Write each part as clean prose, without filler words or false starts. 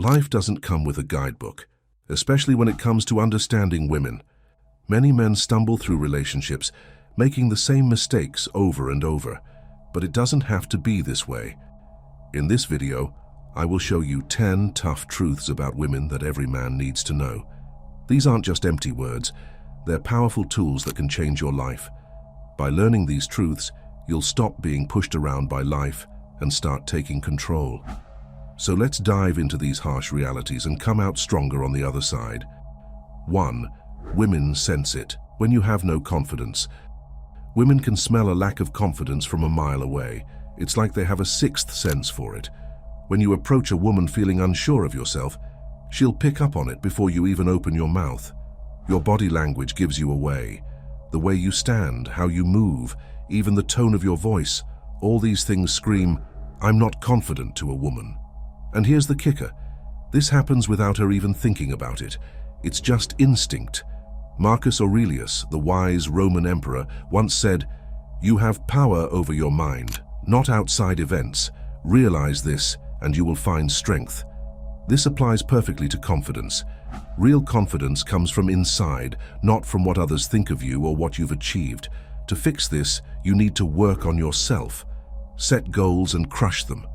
Life doesn't come with a guidebook, especially when it comes to understanding women. Many men stumble through relationships, making the same mistakes over and over, but it doesn't have to be this way. In this video, I will show you 10 tough truths about women that every man needs to know. These aren't just empty words, they're powerful tools that can change your life. By learning these truths, you'll stop being pushed around by life and start taking control. So let's dive into these harsh realities and come out stronger on the other side. 1. Women sense it. When you have no confidence, women can smell a lack of confidence from a mile away. It's like they have a sixth sense for it. When you approach a woman feeling unsure of yourself, she'll pick up on it before you even open your mouth. Your body language gives you away. The way you stand, how you move, even the tone of your voice, all these things scream, "I'm not confident," to a woman. And here's the kicker. This happens without her even thinking about it. It's just instinct. Marcus Aurelius, the wise Roman emperor, once said, "You have power over your mind, not outside events. Realize this, and you will find strength." This applies perfectly to confidence. Real confidence comes from inside, not from what others think of you or what you've achieved. To fix this, you need to work on yourself. Set goals and crush them.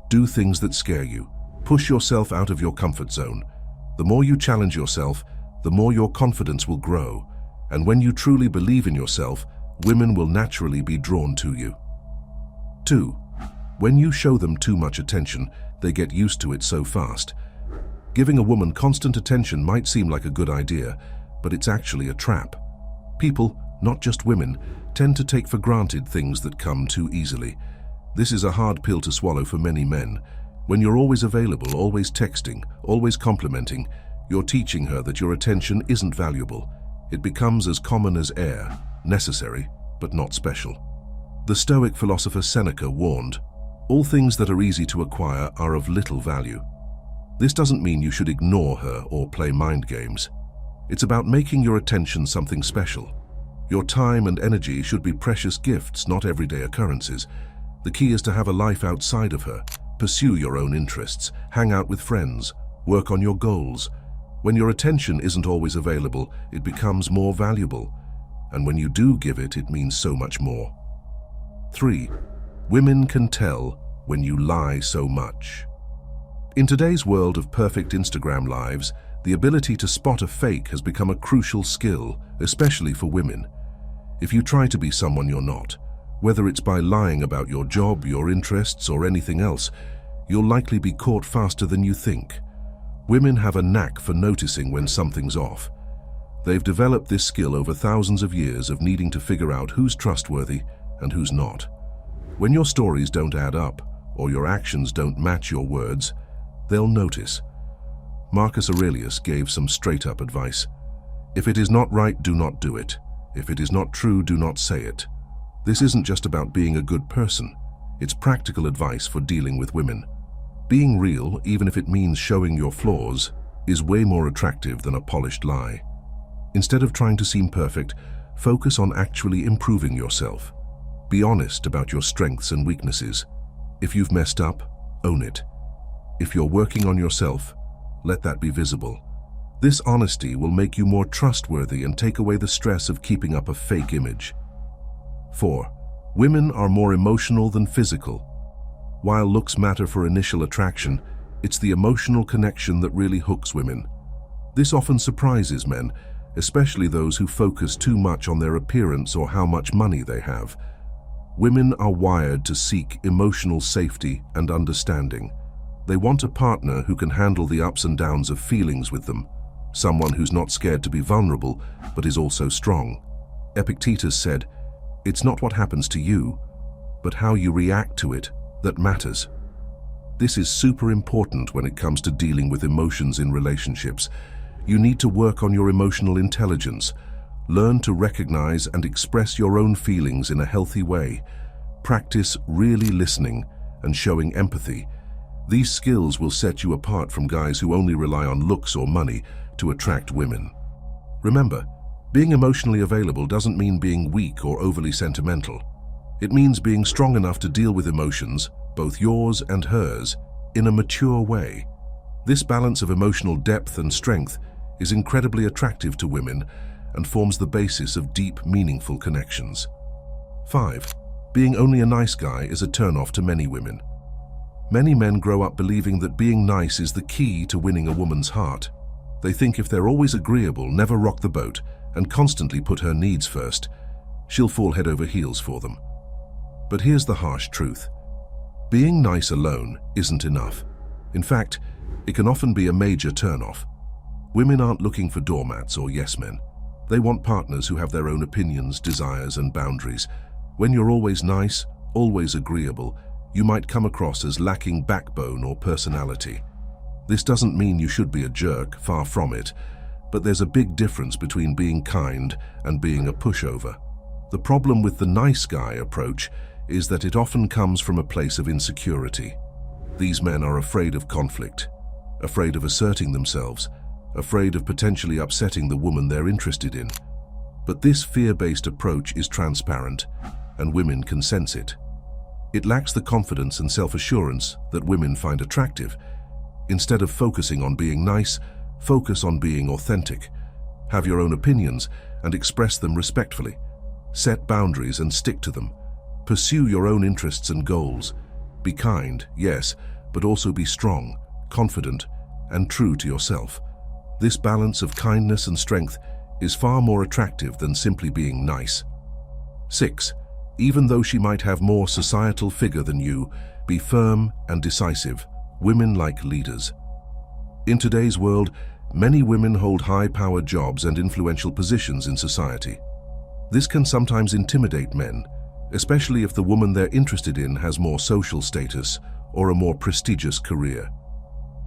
Do things that scare you. Push yourself out of your comfort zone. The more you challenge yourself, the more your confidence will grow. And when you truly believe in yourself, women will naturally be drawn to you. 2. When you show them too much attention, they get used to it so fast. Giving a woman constant attention might seem like a good idea, but it's actually a trap. People, not just women, tend to take for granted things that come too easily. This is a hard pill to swallow for many men. When you're always available, always texting, always complimenting, you're teaching her that your attention isn't valuable. It becomes as common as air, necessary, but not special. The Stoic philosopher Seneca warned, "All things that are easy to acquire are of little value." This doesn't mean you should ignore her or play mind games. It's about making your attention something special. Your time and energy should be precious gifts, not everyday occurrences. The key is to have a life outside of her. Pursue your own interests, hang out with friends, work on your goals. When your attention isn't always available, it becomes more valuable. And when you do give it, it means so much more. 3. Women can tell when you lie so much. In today's world of perfect Instagram lives, the ability to spot a fake has become a crucial skill, especially for women. If you try to be someone you're not, whether it's by lying about your job, your interests, or anything else, you'll likely be caught faster than you think. Women have a knack for noticing when something's off. They've developed this skill over thousands of years of needing to figure out who's trustworthy and who's not. When your stories don't add up, or your actions don't match your words, they'll notice. Marcus Aurelius gave some straight-up advice. "If it is not right, do not do it. If it is not true, do not say it." This isn't just about being a good person. It's practical advice for dealing with women. Being real, even if it means showing your flaws, is way more attractive than a polished lie. Instead of trying to seem perfect, focus on actually improving yourself. Be honest about your strengths and weaknesses. If you've messed up, own it. If you're working on yourself, let that be visible. This honesty will make you more trustworthy and take away the stress of keeping up a fake image. 4. Women are more emotional than physical. While looks matter for initial attraction, it's the emotional connection that really hooks women. This often surprises men, especially those who focus too much on their appearance or how much money they have. Women are wired to seek emotional safety and understanding. They want a partner who can handle the ups and downs of feelings with them, someone who's not scared to be vulnerable, but is also strong. Epictetus said, "It's not what happens to you, but how you react to it that matters." This is super important when it comes to dealing with emotions in relationships. You need to work on your emotional intelligence. Learn to recognize and express your own feelings in a healthy way. Practice really listening and showing empathy. These skills will set you apart from guys who only rely on looks or money to attract women. Remember, being emotionally available doesn't mean being weak or overly sentimental. It means being strong enough to deal with emotions, both yours and hers, in a mature way. This balance of emotional depth and strength is incredibly attractive to women and forms the basis of deep, meaningful connections. 5. Being only a nice guy is a turn-off to many women. Many men grow up believing that being nice is the key to winning a woman's heart. They think if they're always agreeable, never rock the boat, and constantly put her needs first, she'll fall head over heels for them. But here's the harsh truth. Being nice alone isn't enough. In fact, it can often be a major turn-off. Women aren't looking for doormats or yes-men. They want partners who have their own opinions, desires, and boundaries. When you're always nice, always agreeable, you might come across as lacking backbone or personality. This doesn't mean you should be a jerk, far from it, but there's a big difference between being kind and being a pushover. The problem with the nice guy approach is that it often comes from a place of insecurity. These men are afraid of conflict, afraid of asserting themselves, afraid of potentially upsetting the woman they're interested in. But this fear-based approach is transparent, and women can sense it. It lacks the confidence and self-assurance that women find attractive. Instead of focusing on being nice, focus on being authentic. Have your own opinions and express them respectfully. Set boundaries and stick to them. Pursue your own interests and goals. Be kind, yes, but also be strong, confident, and true to yourself. This balance of kindness and strength is far more attractive than simply being nice. 6. Even though she might have more societal figure than you, be firm and decisive. Women like leaders. In today's world, many women hold high-powered jobs and influential positions in society. This can sometimes intimidate men, especially if the woman they're interested in has more social status or a more prestigious career.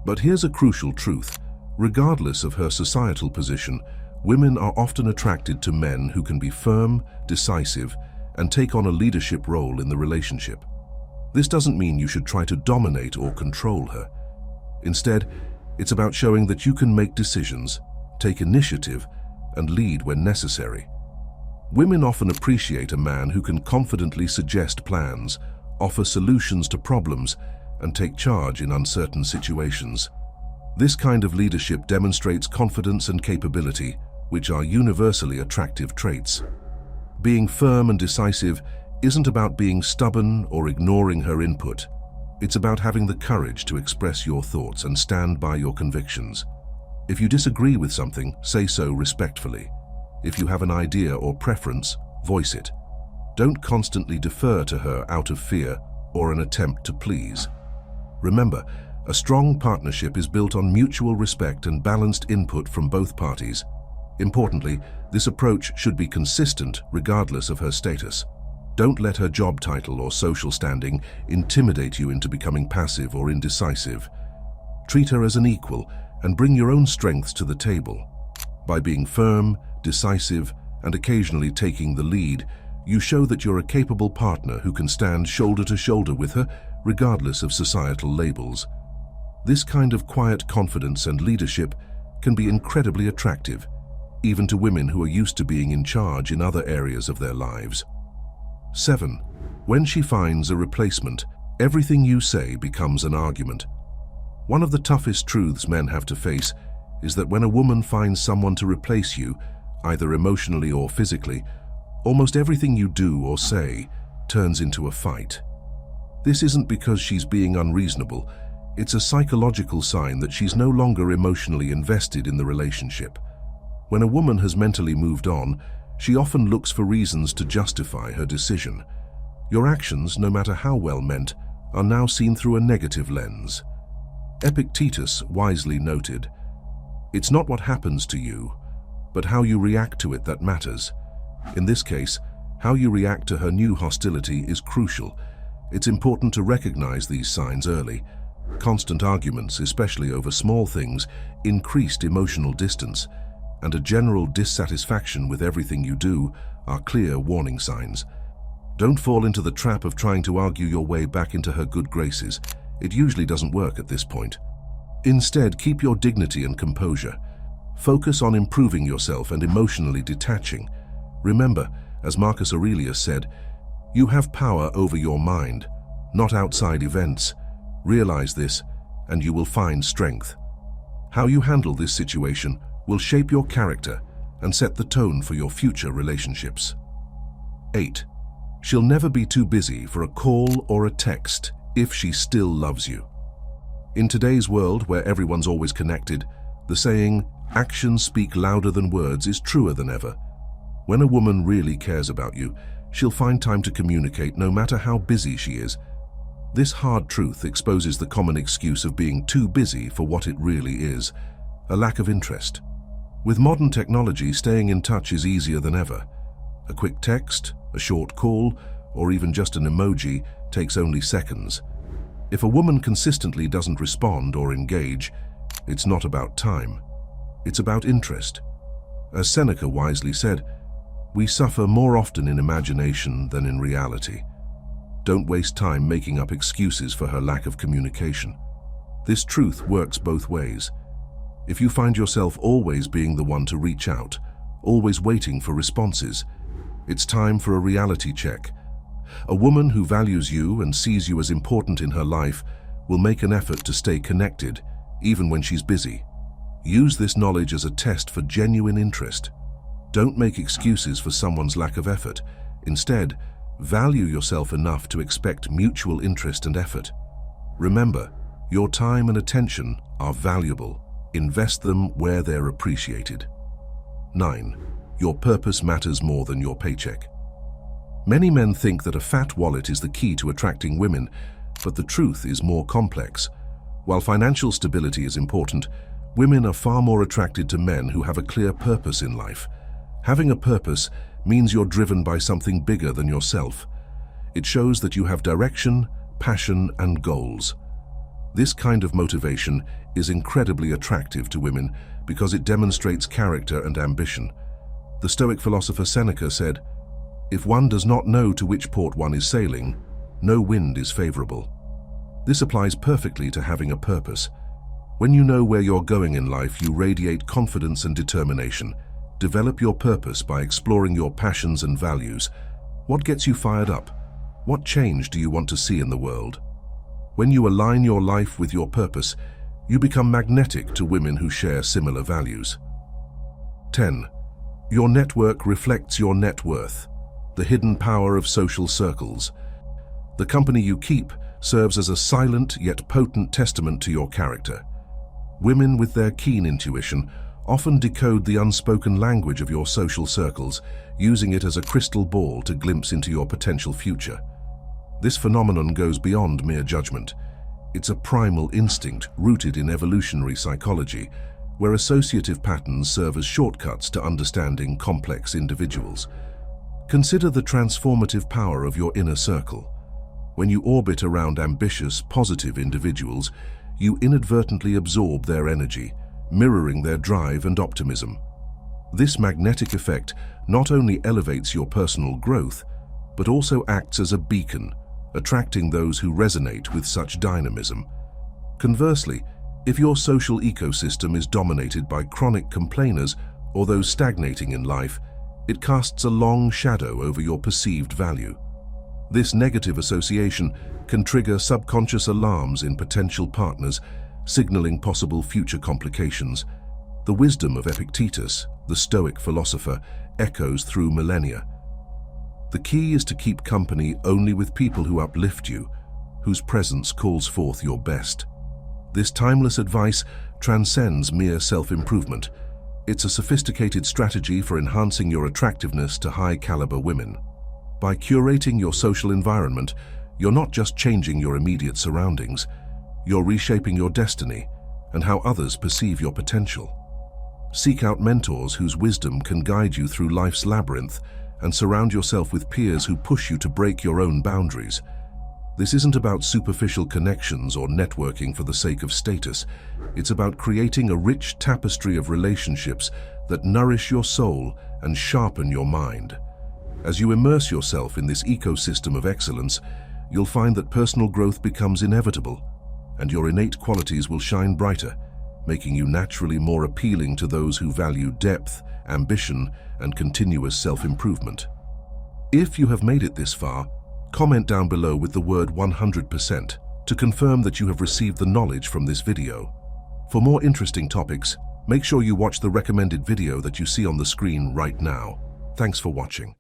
But here's a crucial truth. Regardless of her societal position, women are often attracted to men who can be firm, decisive, and take on a leadership role in the relationship. This doesn't mean you should try to dominate or control her. Instead, it's about showing that you can make decisions, take initiative, and lead when necessary. Women often appreciate a man who can confidently suggest plans, offer solutions to problems, and take charge in uncertain situations. This kind of leadership demonstrates confidence and capability, which are universally attractive traits. Being firm and decisive isn't about being stubborn or ignoring her input. It's about having the courage to express your thoughts and stand by your convictions. If you disagree with something, say so respectfully. If you have an idea or preference, voice it. Don't constantly defer to her out of fear or an attempt to please. Remember, a strong partnership is built on mutual respect and balanced input from both parties. Importantly, this approach should be consistent regardless of her status. Don't let her job title or social standing intimidate you into becoming passive or indecisive. Treat her as an equal and bring your own strengths to the table. By being firm, decisive, and occasionally taking the lead, you show that you're a capable partner who can stand shoulder to shoulder with her, regardless of societal labels. This kind of quiet confidence and leadership can be incredibly attractive, even to women who are used to being in charge in other areas of their lives. 7. When she finds a replacement, everything you say becomes an argument. One of the toughest truths men have to face is that when a woman finds someone to replace you, either emotionally or physically, almost everything you do or say turns into a fight. This isn't because she's being unreasonable. It's a psychological sign that she's no longer emotionally invested in the relationship. When a woman has mentally moved on, she often looks for reasons to justify her decision. Your actions, no matter how well meant, are now seen through a negative lens. Epictetus wisely noted, "It's not what happens to you, but how you react to it that matters." In this case, how you react to her new hostility is crucial. It's important to recognize these signs early. Constant arguments, especially over small things, increased emotional distance, and a general dissatisfaction with everything you do are clear warning signs. Don't fall into the trap of trying to argue your way back into her good graces. It usually doesn't work at this point. Instead, keep your dignity and composure. Focus on improving yourself and emotionally detaching. Remember, as Marcus Aurelius said, you have power over your mind, not outside events. Realize this, and you will find strength. How you handle this situation will shape your character and set the tone for your future relationships. 8. She'll never be too busy for a call or a text if she still loves you. In today's world where everyone's always connected, the saying, "Actions speak louder than words," is truer than ever. When a woman really cares about you, she'll find time to communicate no matter how busy she is. This hard truth exposes the common excuse of being too busy for what it really is, a lack of interest. With modern technology, staying in touch is easier than ever. A quick text, a short call, or even just an emoji takes only seconds. If a woman consistently doesn't respond or engage, it's not about time. It's about interest. As Seneca wisely said, "We suffer more often in imagination than in reality." Don't waste time making up excuses for her lack of communication. This truth works both ways. If you find yourself always being the one to reach out, always waiting for responses, it's time for a reality check. A woman who values you and sees you as important in her life will make an effort to stay connected, even when she's busy. Use this knowledge as a test for genuine interest. Don't make excuses for someone's lack of effort. Instead, value yourself enough to expect mutual interest and effort. Remember, your time and attention are valuable. Invest them where they're appreciated. 9. Your purpose matters more than your paycheck. Many men think that a fat wallet is the key to attracting women, but the truth is more complex. While financial stability is important, women are far more attracted to men who have a clear purpose in life. Having a purpose means you're driven by something bigger than yourself. It shows that you have direction, passion, and goals. This kind of motivation is incredibly attractive to women because it demonstrates character and ambition. The Stoic philosopher Seneca said, "If one does not know to which port one is sailing, no wind is favorable." This applies perfectly to having a purpose. When you know where you're going in life, you radiate confidence and determination. Develop your purpose by exploring your passions and values. What gets you fired up? What change do you want to see in the world? When you align your life with your purpose, you become magnetic to women who share similar values. 10. Your network reflects your net worth. The hidden power of social circles. The company you keep serves as a silent yet potent testament to your character. Women with their keen intuition often decode the unspoken language of your social circles, using it as a crystal ball to glimpse into your potential future. This phenomenon goes beyond mere judgment. It's a primal instinct rooted in evolutionary psychology, where associative patterns serve as shortcuts to understanding complex individuals. Consider the transformative power of your inner circle. When you orbit around ambitious, positive individuals, you inadvertently absorb their energy, mirroring their drive and optimism. This magnetic effect not only elevates your personal growth, but also acts as a beacon, attracting those who resonate with such dynamism. Conversely, if your social ecosystem is dominated by chronic complainers or those stagnating in life, it casts a long shadow over your perceived value. This negative association can trigger subconscious alarms in potential partners, signaling possible future complications. The wisdom of Epictetus, the Stoic philosopher, echoes through millennia. The key is to keep company only with people who uplift you, whose presence calls forth your best. This timeless advice transcends mere self-improvement. It's a sophisticated strategy for enhancing your attractiveness to high-caliber women. By curating your social environment, you're not just changing your immediate surroundings, you're reshaping your destiny and how others perceive your potential. Seek out mentors whose wisdom can guide you through life's labyrinth, and surround yourself with peers who push you to break your own boundaries. This isn't about superficial connections or networking for the sake of status. It's about creating a rich tapestry of relationships that nourish your soul and sharpen your mind. As you immerse yourself in this ecosystem of excellence, you'll find that personal growth becomes inevitable, and your innate qualities will shine brighter, making you naturally more appealing to those who value depth, ambition, and continuous self-improvement. If you have made it this far, comment down below with the word 100% to confirm that you have received the knowledge from this video. For more interesting topics, make sure you watch the recommended video that you see on the screen right now. Thanks for watching.